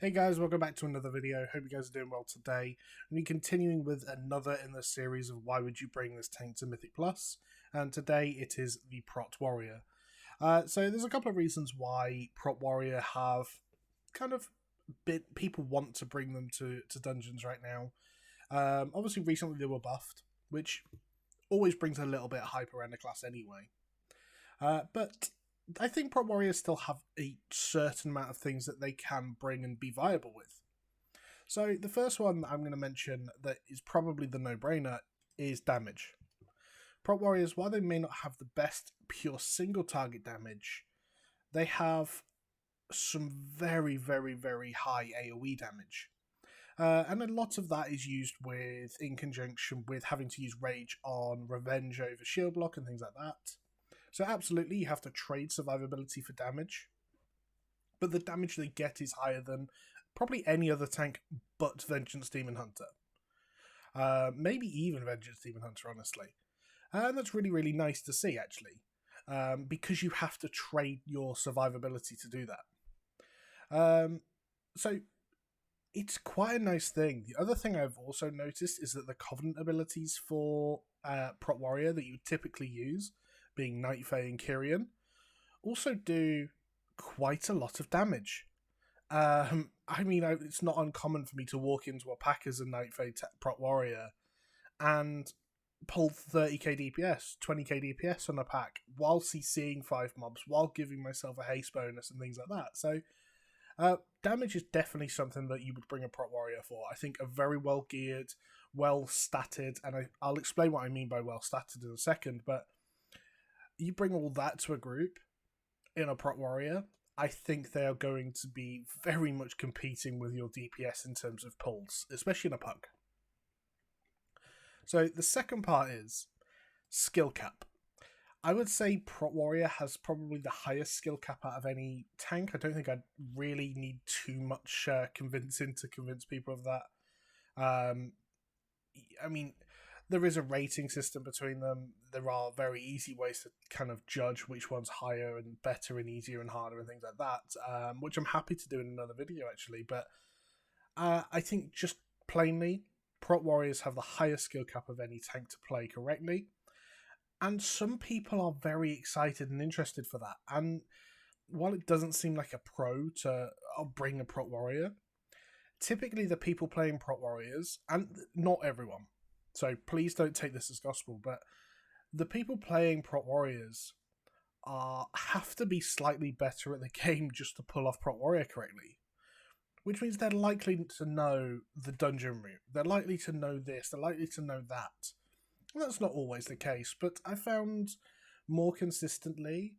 Hey guys, welcome back to another video. Hope you guys are doing well today. We're continuing with another in the series of why would you bring this tank to Mythic Plus, and today it is the Prot Warrior. So there's a couple of reasons why Prot Warrior have kind of people want to bring them to dungeons right now. Obviously recently they were buffed, which always brings a little bit of hype around the class anyway. But I think Prot Warriors still have a certain amount of things that they can bring and be viable with. So the first one that I'm going to mention that is probably the no-brainer is damage. Prot Warriors, while they may not have the best pure single target damage, they have some very, very, very high AoE damage. And a lot of that is used in conjunction with having to use Rage on Revenge over Shield Block and things like that. So absolutely, you have to trade survivability for damage. But the damage they get is higher than probably any other tank but Vengeance Demon Hunter. Maybe even Vengeance Demon Hunter, honestly. And that's really, really nice to see, actually. Because you have to trade your survivability to do that. So it's quite a nice thing. The other thing I've also noticed is that the Covenant abilities for Prot Warrior that you would typically use, being Night Fae and Kyrian, also do quite a lot of damage. I mean, it's not uncommon for me to walk into a pack as a Night Fae Prot Warrior and pull 30k DPS, 20k DPS on a pack while CCing 5 mobs, while giving myself a haste bonus and things like that. So damage is definitely something that you would bring a Prot Warrior for. I think a very well geared, well statted, and I'll explain what I mean by well statted in a second, but you bring all that to a group in a Prot Warrior, I think they are going to be very much competing with your DPS in terms of pulls, especially in a puck. So the second part is skill cap. I would say Prot Warrior has probably the highest skill cap out of any tank. I don't think I'd really need too much convincing to convince people of that. I mean, there is a rating system between them. There are very easy ways to kind of judge which one's higher and better and easier and harder and things like that, which I'm happy to do in another video, actually. But I think just plainly, Prot Warriors have the highest skill cap of any tank to play correctly. And some people are very excited and interested for that. And while it doesn't seem like a pro to bring a Prot Warrior, typically the people playing Prot Warriors, and not everyone, so please don't take this as gospel, but the people playing Prot Warriors have to be slightly better at the game just to pull off Prot Warrior correctly. Which means they're likely to know the dungeon route. They're likely to know this. They're likely to know that. Well, that's not always the case, but I found more consistently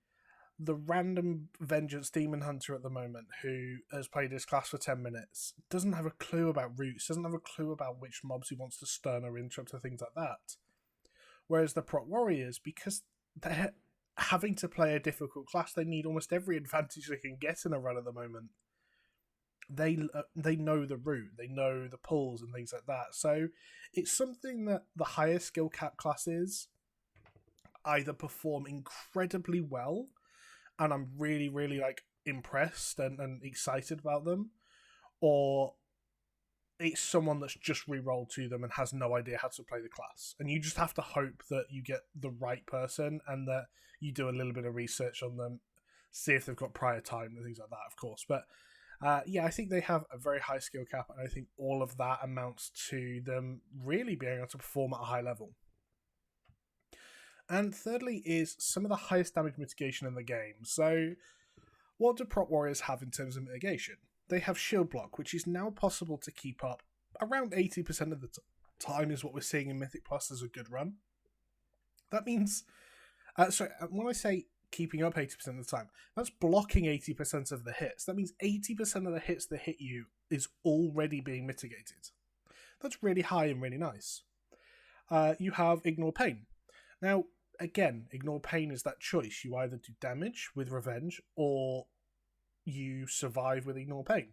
the random Vengeance Demon Hunter at the moment who has played this class for 10 minutes doesn't have a clue about routes, doesn't have a clue about which mobs he wants to stun or interrupt or things like that. Whereas the Prot Warriors, because they're having to play a difficult class, they need almost every advantage they can get in a run at the moment. They know the route, they know the pulls and things like that. So it's something that the higher skill cap classes either perform incredibly well, and I'm really, really impressed and excited about them, or it's someone that's just re-rolled to them and has no idea how to play the class. And you just have to hope that you get the right person and that you do a little bit of research on them, see if they've got prior time and things like that, of course. But yeah, I think they have a very high skill cap, and I think all of that amounts to them really being able to perform at a high level. And thirdly is some of the highest damage mitigation in the game. So what do Prot Warriors have in terms of mitigation? They have Shield Block, which is now possible to keep up around 80% of the time is what we're seeing in Mythic Plus as a good run. That means, when I say keeping up 80% of the time, that's blocking 80% of the hits. That means 80% of the hits that hit you is already being mitigated. That's really high and really nice. You have Ignore Pain. Now, again, Ignore Pain is that choice. You either do damage with Revenge or you survive with Ignore Pain.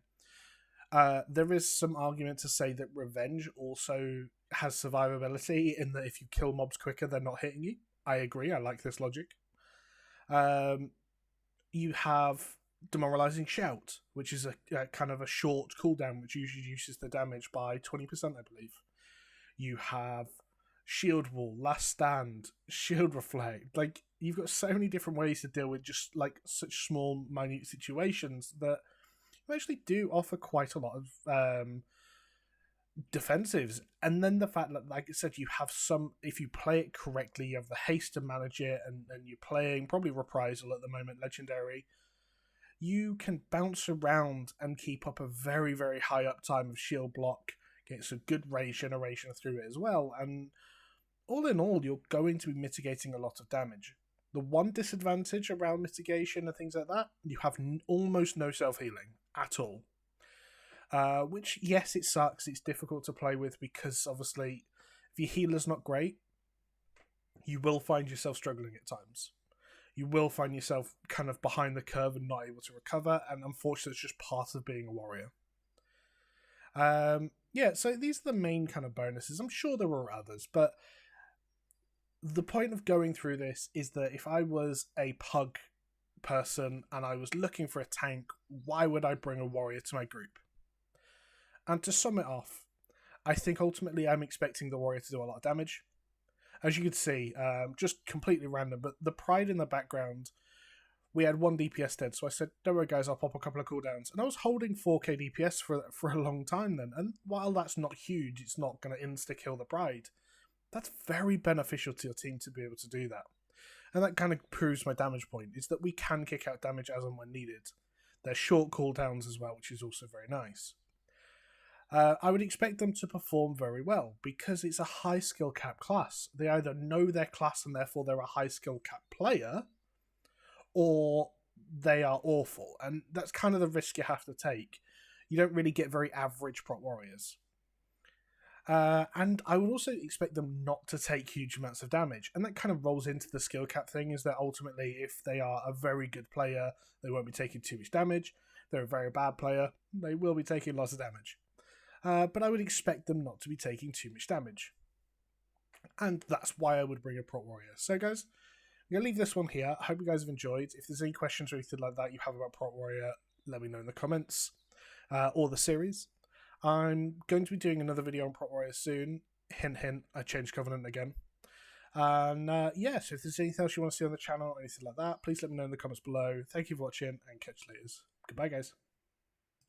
There is some argument to say that Revenge also has survivability in that if you kill mobs quicker, they're not hitting you. I agree, I like this logic. You have Demoralizing Shout, which is a kind of a short cooldown, which usually reduces the damage by 20%, I believe. You have Shield Wall, Last Stand, Shield Reflect. Like, you've got so many different ways to deal with just like such small, minute situations that actually do offer quite a lot of defensives. And then the fact that, like I said, you have some, if you play it correctly, you have the haste to manage it, and you're playing probably Reprisal at the moment, Legendary, you can bounce around and keep up a very, very high uptime of shield block, get some good rage generation through it as well, and all in all, you're going to be mitigating a lot of damage. The one disadvantage around mitigation and things like that, you have almost no self-healing at all. Which, yes, it sucks. It's difficult to play with because, obviously, if your healer's not great, you will find yourself struggling at times. You will find yourself kind of behind the curve and not able to recover, and unfortunately, it's just part of being a warrior. Yeah, so these are the main kind of bonuses. I'm sure there were others, but the point of going through this is that if I was a pug person and I was looking for a tank, why would I bring a warrior to my group? And to sum it off, I think ultimately I'm expecting the warrior to do a lot of damage. As you can see, just completely random, but the pride in the background, we had 1 DPS dead, so I said, don't worry guys, I'll pop a couple of cooldowns. And I was holding 4k DPS for a long time then, and while that's not huge, it's not going to insta-kill the pride. That's very beneficial to your team to be able to do that. And that kind of proves my damage point, is that we can kick out damage as and when needed. They're short cooldowns as well, which is also very nice. I would expect them to perform very well, because it's a high skill cap class. They either know their class and therefore they're a high skill cap player, or they are awful. And that's kind of the risk you have to take. You don't really get very average Prot Warriors. And I would also expect them not to take huge amounts of damage. And that kind of rolls into the skill cap thing, is that ultimately if they are a very good player, they won't be taking too much damage. If they're a very bad player, they will be taking lots of damage. But I would expect them not to be taking too much damage. And that's why I would bring a Prot Warrior. So guys, I'm going to leave this one here. I hope you guys have enjoyed. If there's any questions or anything like that you have about Prot Warrior, let me know in the comments. Or the series. I'm going to be doing another video on Prot Warrior soon. Hint, hint, I changed Covenant again. And yeah, so if there's anything else you want to see on the channel or anything like that, please let me know in the comments below. Thank you for watching, and catch you later. Goodbye, guys.